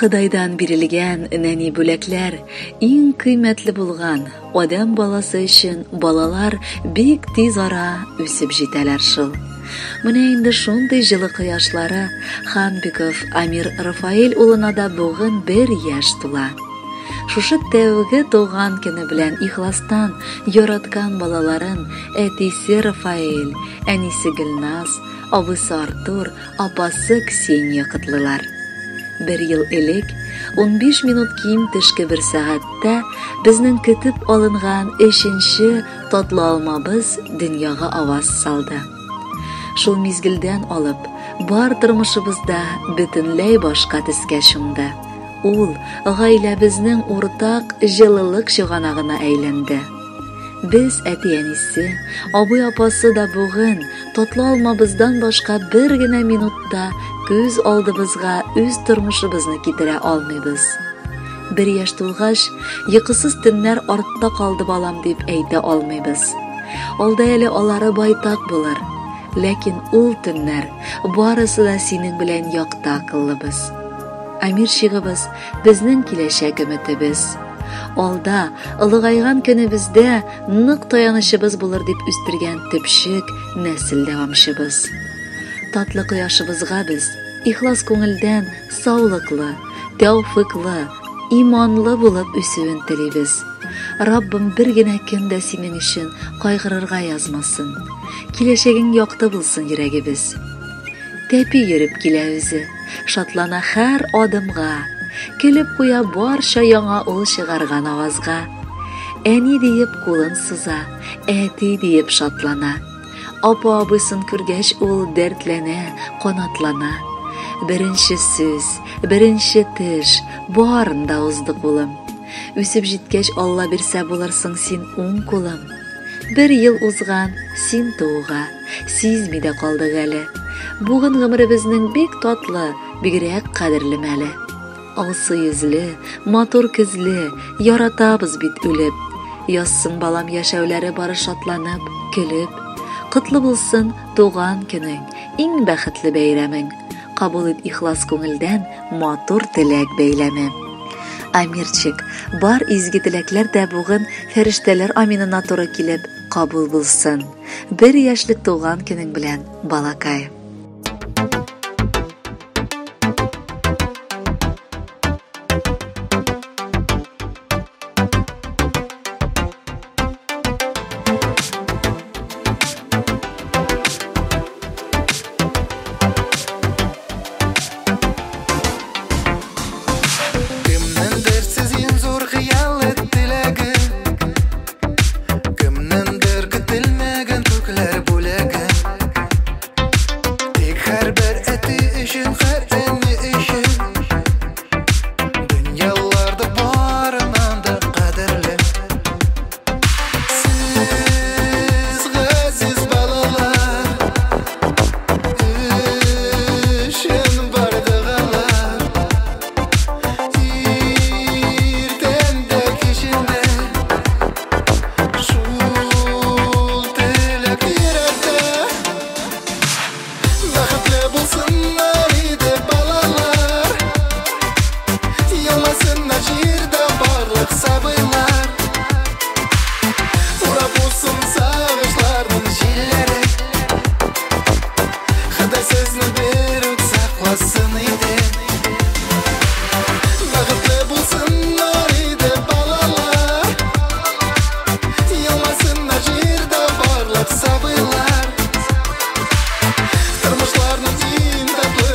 Хыдайдан бирелгән нәни бүләкләр иң кыйммәтле булган. Адам баласы өчен балалар бик тиз ара үсеп җитәләр шул. Менә инде шундый җылы кояшлары Ханбиков Амир Рафаэль улына да бүген 1 яшь тула. Шушы тәүге туган көне белән ихластан яраткан балаларын әтисе Рафаэль, әнисе Гөлназ, абысы Артур, апасы Ксения котлыйлар. 1 ел элек 15 минут ким төшке 1 сәгатьтә безнең көтеп алынган 3нче татлы алмабыз дөньяга аваз салды. Шул мизгелдән алып бар тормышыбызда бөтенләй башка төскә чумды. Ул гаиләбезнең уртак җылылык чыганагына әйләнде. Без әти-әнисе, абый-апасы да бүген татлы алмабыздан башка 1 генә минутта күз алдыбызга үз тормышыбызны китерә алмыйбыз. 1 яшь тулгач, йокысыз төннәр артта калды балам дип әйтә алмыйбыз. Алда әле алары байтак булыр, ләкин ул төннәр барысы да синең белән якта акыллыбыз. Амир чигыбыз безнең киләчәк өметебез. Алда ылыгайган көнебездә нык таянычыбыз булыр дип үстергән төпчек нәсел дәвамчыбыз. Татлы кояшыбызга без ихлас күңелдән саулыклы, тәүфыклы, иманлы булып үсүен телибез. Раббым бер генә көндә синең өчен кайгырырга язмасын. Киләчәгең якты булсын йөрәгебез. Тәпи йөреп килә үзе, шатлана һәр адымга. Көлеп куя барча яңа ул чыгарган авазга. Әни диеп кулын суза, әти диеп шатлана. Апа-абысын күргәч ул дәртләнә, канатлана. Беренче сүз, беренче теш, барында узды кулым. Үсеп җиткәч Алла бирсә булырсың син уң кулым. 1 ел узган, син тууга, сизми дә калдык әле. Бүген гомеребезнең бик татлы, бигрәк кадерле мәле. Алсы йөзле, матур күзле, яратабыз бит үлеп. Язсын балам яшәүләре бары шатланып, көлеп. Кытлы булсын туган көнең, иң бәхетле бәйрәмең. Кабул ит ихлас күңелдән матур теләк бәйләме. Амирчик, бар изге теләкләр дә бүген фәрештәләр аминына туры килеп кабул булсын. 1 яшьлек туган көнең белән, балакай. Тормышларның иң татлы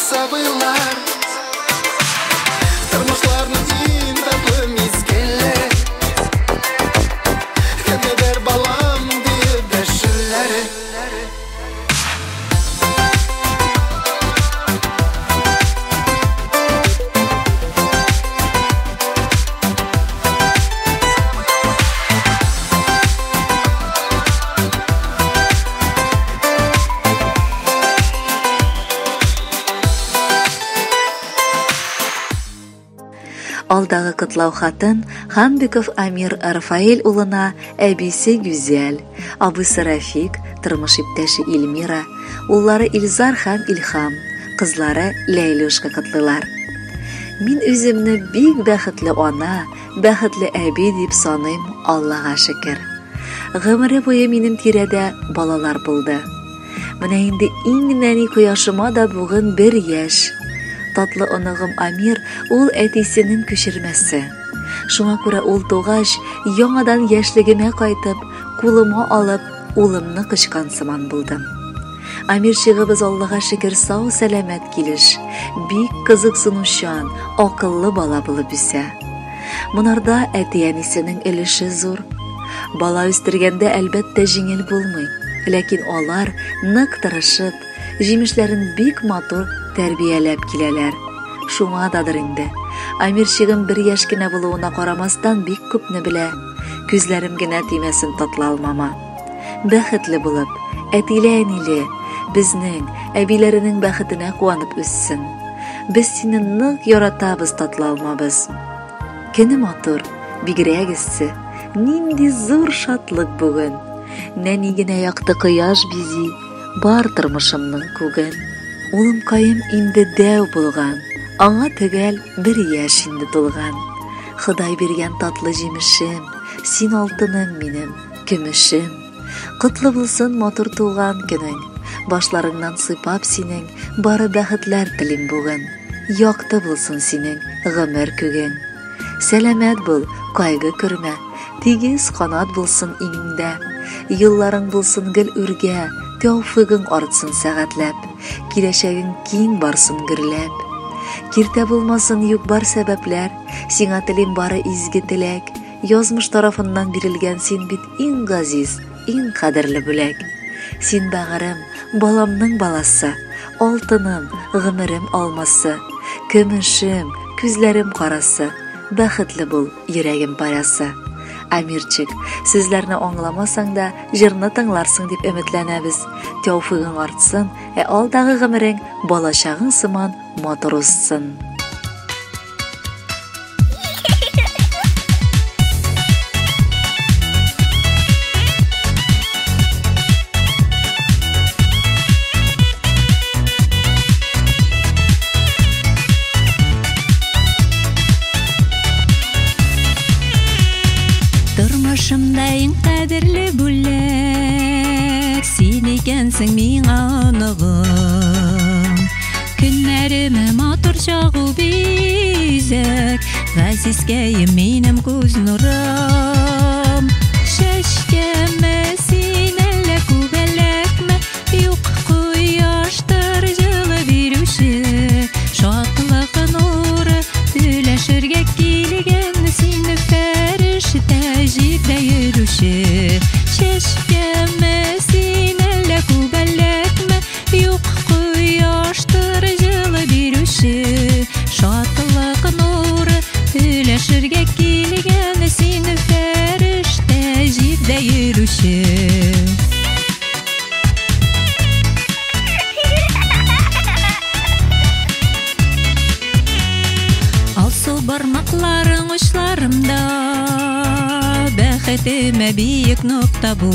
sabırlar. Tırmışlarının en tatlı mizgili, kim eder balam diye deşirleri. Алдағы кытлау хатын Ханбеков Амир Рафаэль улына әбисе Гүзәл, абысы Рафик, тормыш иптәше Илмира, уллары Илзар һәм Илхам, кызлары Ләйлүшка кытлылар. Мин үземне бик бәхетле ана, бәхетле әби дип саныйм, Аллага шөкер. Гомере буе минем тирәдә балалар булды. Менә инде иң нәни кояшыма да бүген 1 яшь. Татлы оныгым Амир ул әтисенең күчермәсе. Шуңа күрә ул тугач, яңадан яшьлегемә кайтып, кулыма алып, улымны кычкан сыман булдым. Амир чыгыбыз Аллага шөкер сау сәламәт килеш, бик кызыксынучан, акыллы бала булып үсә. Монарда әти-әнисенең өлеше зур. Бала үстергәндә әлбәттә җиңел булмый, ләкин алар нык тырышып, җимешләрен бик матур тәрбияләп киләләр. Шуңа дадыр инде. Амир чыгым 1 яшь кенә булуына карамастан бик күпне белә. Күзләрем генә тимәсен татла алмама. Бәхетле булып, әтиле-әниле, безнең әбиләренең бәхетенә куанып үссен. Без сине нык яратабыз, татла алмабыз. Көне матур, бигрәк иссе. Нинди зур шатлык бүген. Нәни генә якты кояш бизи, бар тормышымның күген. Улым кайым инде дәү булган, аңа төгәл 1 яшь инде тулган. Ходай биргән татлы җимешем, син алтыным минем, көмешем. Котлы булсын матур туган көнең, башларыңнан сыйпап синең, бары бәхетләр телим бүген. Якты булсын синең гомер күгең. Сәламәт бул, кайгы күрмә, тигез канат булсын иңдә. Елларың булсын гел үргә, тәүфыгың артсын сәгатьләп. Киләчәгең киң барсын гөрләп. Киртә булмасын юк бар сәбәпләр, сиңа телим бары изге теләк. Язмыш тарафыннан бирелгән син бит иң газиз, иң кадерле бүләк. Син бәгырем, баламның баласы, алтыным, гомерем алмасы, көмешем, күзләрем карасы, бәхетле бул йөрәгем парасы. Амирчик, сүзләрне аңламасаң да, җырны тыңларсың дип өметләнәбез. Тәүфыгың артсын, алдагы гомерең балачагың сыман матур узсын. Тормышымда иң кадерле бүләк, син икәнсең миңа оныгым. Көннәремә матур чагу бизәк, газизкәем минем күз нурым. Чәчкәмә син әллә күбәләкмә, юк кояштыр җылы бирүче. Шатлык нуры түләшергә килгән син фәрештә җирдә йөрүче. Чәчкәмә син әллә күбәләкмә, юк кояштыр җылы бирүче. Шатлык нуры түләшергә килгән син фәрештә җирдә йөрүче. Алсу бармакларың учларымда, бәхетемә биек нокта бу.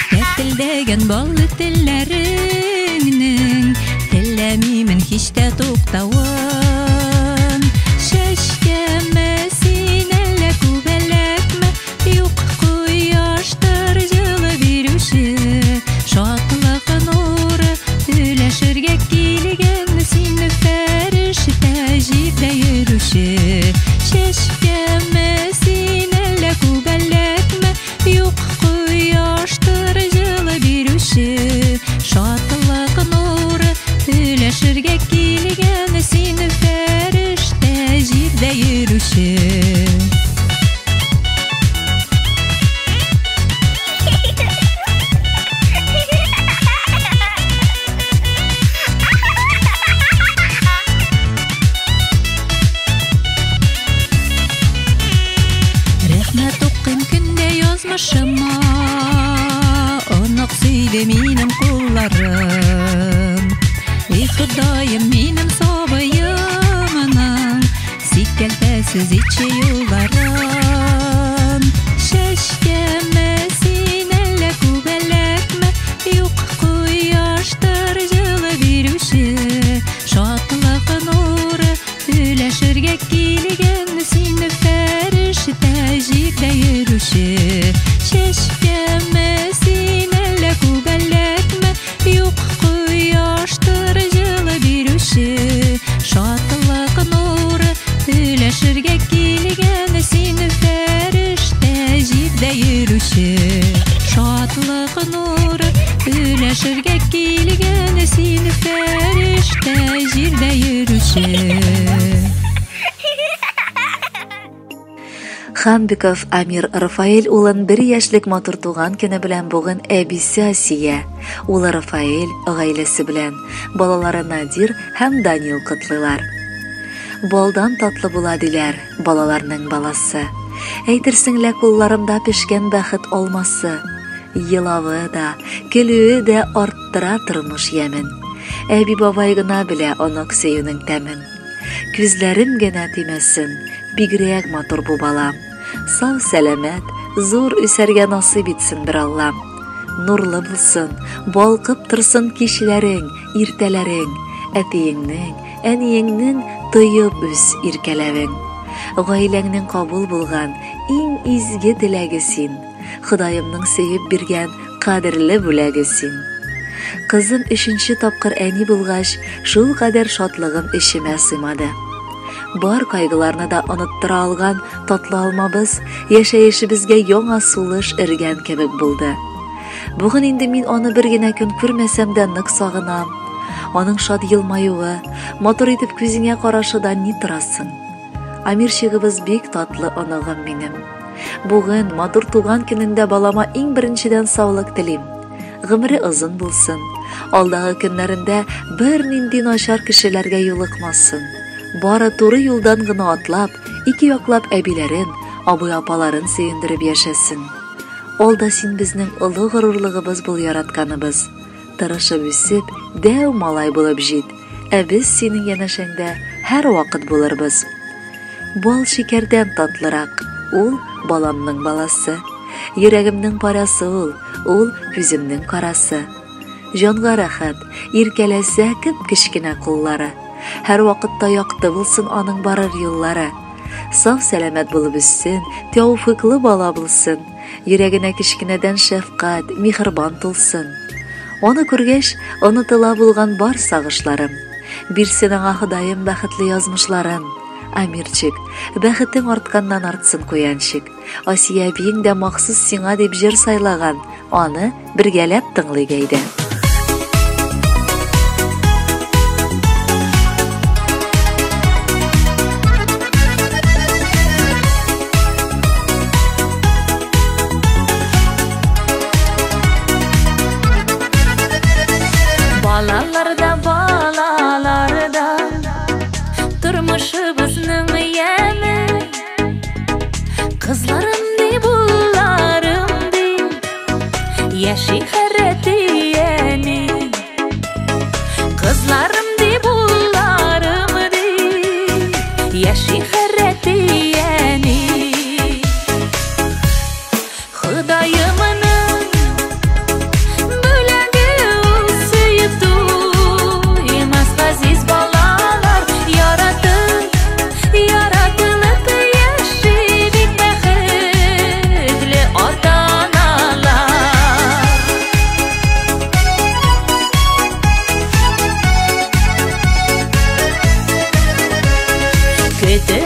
Тәтелдәгән баллы телләреңнең, теләмимен һич тә туктавын. Чәчкәмә син әллә күбәләкмә, юк кояштыр җылы бирүче. Шатлык нуры түләшергә килгән син фәрештә җирдә йөрүче. Чәчкәмә син әллә күбәләкмә, юк кояштыр җылы бирүче. Шатлык нуры Сөйләшергә килгән син фәрештә җирдә йөрүче. Рәхмәт укыйм көндә язмышыма, онак сөйде минем кулларым. И Ходаем минем сабыйымның сиккәлтәсез итче юлларым. Чәчкәмә син әллә күбәләкмә, юк кояштыр җылы бирүче. Шатлык нуры сөйләшергә килгән син фәрештә җирдә йөрүче. Чәчкәмә син әллә күбәләкмә, юк кояштыр җылы бирүче. Шатлык нуры сөйләшергә килгән син фәрештә җирдә йөрүче. Шатлык нуры сөйләшергә килгән син фәрештә җирдә йөрүче. Хамбиков Амир Рафаэль улын 1 яшьлек матур туган көне белән бүген әбисе Асия, улы Рафаэль гаиләсе белән, балалары Надир һәм Данил котлыйлар. Балдан татлы була диләр, балаларның баласы. Әйтерсең лә кулларымда пешкән бәхет алмасы. Елавы да, көлүе дә арттыра тормыш ямен. Әби бабай гына белә аның сөюнең тәмен. Күзләрем генә тимәсен, бигрәк матур бу балам. Сау сәламәт, зур үсәргә насыйп итсен бер Аллам. Нурлы булсын, балкып торсын кичләрең, иртәләрең, әтиеңнең, әниеңнең тоеп үз иркәләвең. Гаиләңнең кабул булган иң изге теләге син. Ходаемның сөеп биргән кадерле бүләге син. Кызым 3нче тапкыр әни булгач, шул кадәр шатлыгым ишемә сыймады. Бар кайгыларны да оныттыра алган татлы алмабыз яшәешебезгә яңа сулыш эргән кебек булды. Бүген инде мин аны бер генә көн күрмәсәм дә нык сагынам. Аның шат елмаюы, матур итеп күзеңә карашыда ни торасың? Амирчигыбыз бик татлы оныгым минем. Бүген матур туган көнендә балама иң беренчедән саулык телим. Гомере озын булсын. Алдагы көннәрендә бер нинди начар кешеләргә юлыкмасын. Бары туры юлдан гына атлап, ике яклап әбиләрен, абый-апаларын сөендереп яшәсен. Алда син безнең олы горурлыгыбыз бул яратканыбыз. Тырышып үсеп, дәү малай булып җит. Ә без синең янәшәңдә һәр вакыт булырбыз. Бал шикәрдән татлырак, ул баламның баласы. Йөрәгемнең парасы ул күземнең карасы. Җанга рәхәт, иркәләсә кечкенә куллары. Һәр вакытта якты булсын аның барыр юллары. Сау сәламәт булып үссен, тәүфыклы бала булсын. Йөрәгенә кечкенәдән шәфкать, михрбан тулсын. Аны күргәч, онытыла булган бар сагышларым. Бирсен аңа Ходаем бәхетле язмышларын. Амирчик, бәхетең артканнан артсын куянчик. Асия әбиең дә махсус сиңа дип җыр сайлаган. Аны бергәләп тыңлыйк әйдә. Балаларда тормышыбызның яме, кызларым ди, булларым ди, яши хәрәти яни. Кызларым ди, булларым ди, яши хәрәти яни. Ходаемның Kötü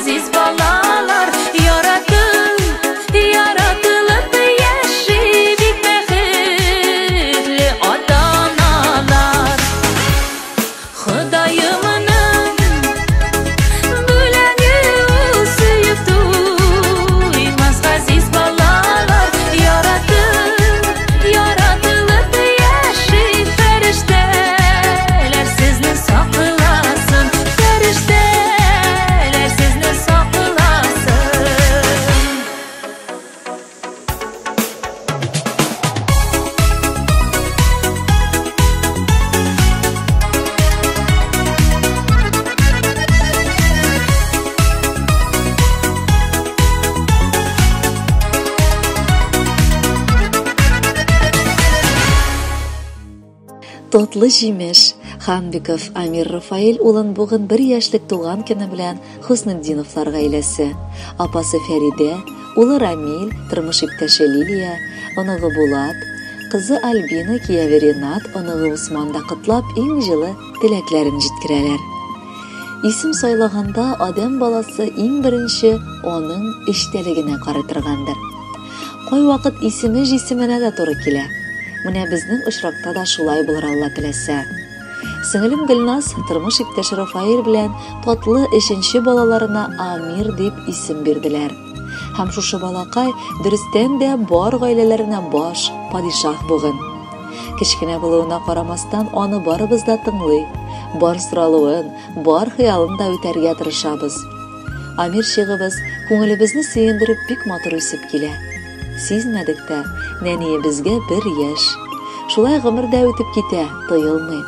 aziz balalar yaratılıp yaşayıp mehirli ata-analar. Xudayımın büleni usuyup duymaz aziz balalar yaratılıp yaşayıp ferişteler sizni saklasın, ferişteler sizni saklasın. Тотлы җимеш. Ханбиков Амир Рафаил улын бүген 1 яшьлек туган көне белән Хөснетдиновлар гаиләсе. Апасы Фәридә, улы Рамил, тормыш иптәше Лилия, оныгы Булат, кызы Альбина, кияве Ренат, оныгы Усман да котлап иң җылы теләкләрен җиткерәләр. Исем сайлаганда адам баласы иң беренче аның эчтәлегенә карый торгандыр. Кай вакыт исеме җисеменә дә туры килә. Менә безнең очракта да шулай булыр Алла теләсә. Сеңелем Гөлназ тормыш иптәше Рафаил белән татлы 3нче балаларына Амир дип исем бирделәр. Һәм шушы балакай дөрестән дә бар гаиләләренә баш, падишаһ бугын. Кечкенә булуына карамастан аны барыбыз да тыңлый, бар соралуын, бар хыялын да үтәргә тырышабыз. Амир чыгыбыз күңелебезне сөендереп бик матур үсеп килә. Сизмәдек тә, нәни безгә 1 яшь. Шулай гомер дә үтеп китә, тоелмый.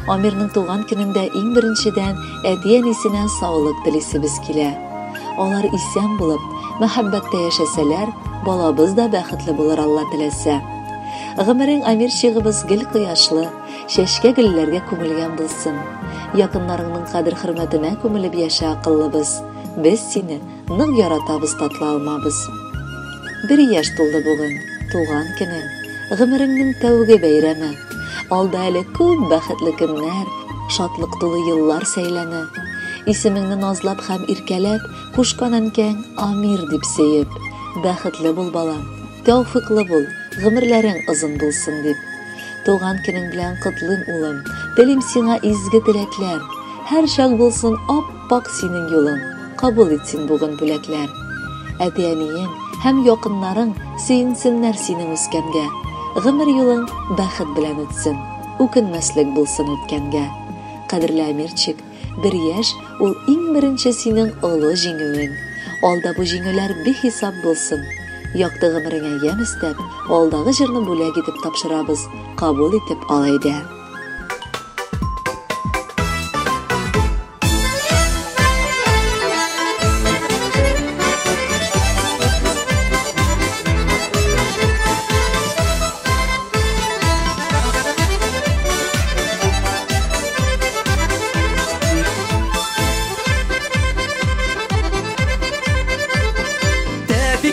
Амирның туган көнендә иң беренчедән әти-әнисенә саулык телисебез килә. Алар исән булып, мәхәббәттә яшәсәләр, балабыз да бәхетле булыр Алла теләсә. Гомерең Амир чыгыбыз гел кояшлы, чәчкә гөлләргә күмелгән булсын. Якыннарыңның кадер-хөрмәтенә күмелеп яшә акыллыбыз. Без сине нык яратабыз, татлы алмабыз. 1 яшь тулды бүген, туган көнең, гомереңнең тәүге бәйрәме. Алда әле күп бәхетле көннәр, шатлык тулы еллар сәйләне. Исемеңне назлап һәм иркәләп, кушкан әнкәң Амир дип сөеп. Бәхетле бул балам, тәүфыклы бул, гомерләрең озын булсын дип. Туган көнең белән котлыйм улым, телим сиңа изге теләкләр. Һәр чак булсын ап-пак синең юлың, кабул итсен бүген бүләкләр. Әти-әниең һәм якыннарың сөенсеннәр синең үскәнгә. Гомер юлың бәхет белән үтсен, үкенмәслек булсын үткәнгә. Кадерле Амирчик, 1 яшь ул иң беренче синең олы җиңүең. Алда бу җиңүләр бихисап булсын. Якты гомереңә ямь истәп, алдагы җырны бүләк итеп тапшырабыз. Кабул итеп ал әйдә.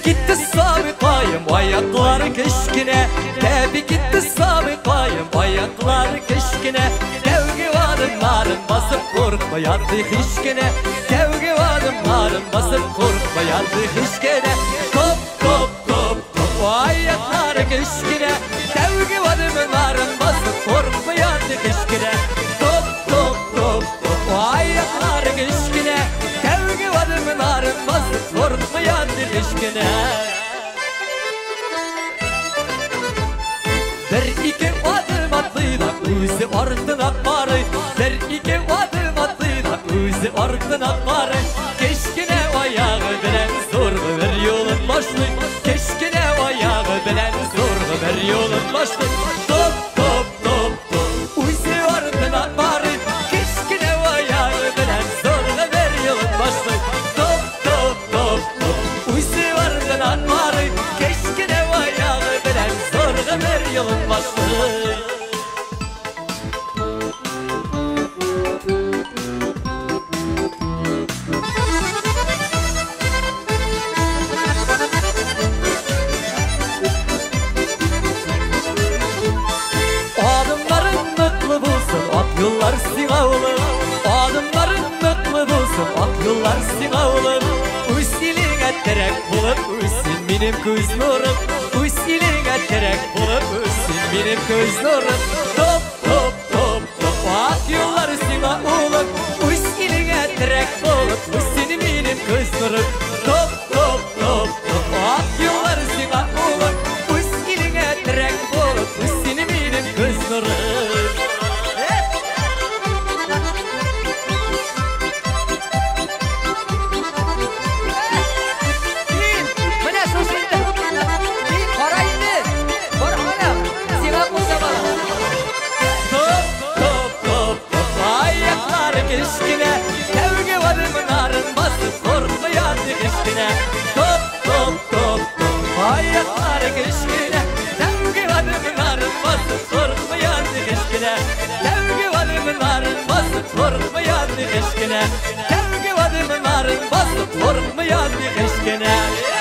Gitti sabıkayım ayaklar keşkine. Tebrik gitti sabıkayım ayaklar keşkine. Tevgi adımların basıp korkmayandı hiçkine. Tevgi adımların basıp korkmayandı hiçkine. Top top top top o ayaklar keşkine. Tevgi adımların basıp korkmayandı hiçkine. Top top top top o ayaklar keşkine. Tevgi adımların basıp korkmayandı hiçkine. Bir iki adım atıyla özü ardına karı. Bir iki adım atıyla özü ardına karı. Keşkine ayağı bilen zorlu bir yolun başlı. Keşkine ayağı bilen zorlu bir yolun başlı. Top top top top özü ardına karı. Keşkine ayağı bilen zorlu bir yolun başlı. Top top top top özü ardına karı. Keşkine ayağı bilen zorlu bir yolun başlı. Adımların mutlu bulsun, ak yollar sina olur. Adımların mutlu bulsun, ak yollar sina olur. terek bulup üstün benim göz nurum Üstüne terek bulup üstün benim göz nurum Top top top top Ak yollar üstüne olup Üstüne terek bulup üstün benim göz nurum Top top top top Ak yollar üstüne olup Üstüne terek bulup üstün benim göz nurum Kışkine Sevgi varımın arın basıp korkmayan kışkine Top top top top Hayatlar kışkine Sevgi varımın arın basıp korkmayan kışkine Sevgi varımın arın basıp korkmayan kışkine Sevgi varımın arın basıp korkmayan kışkine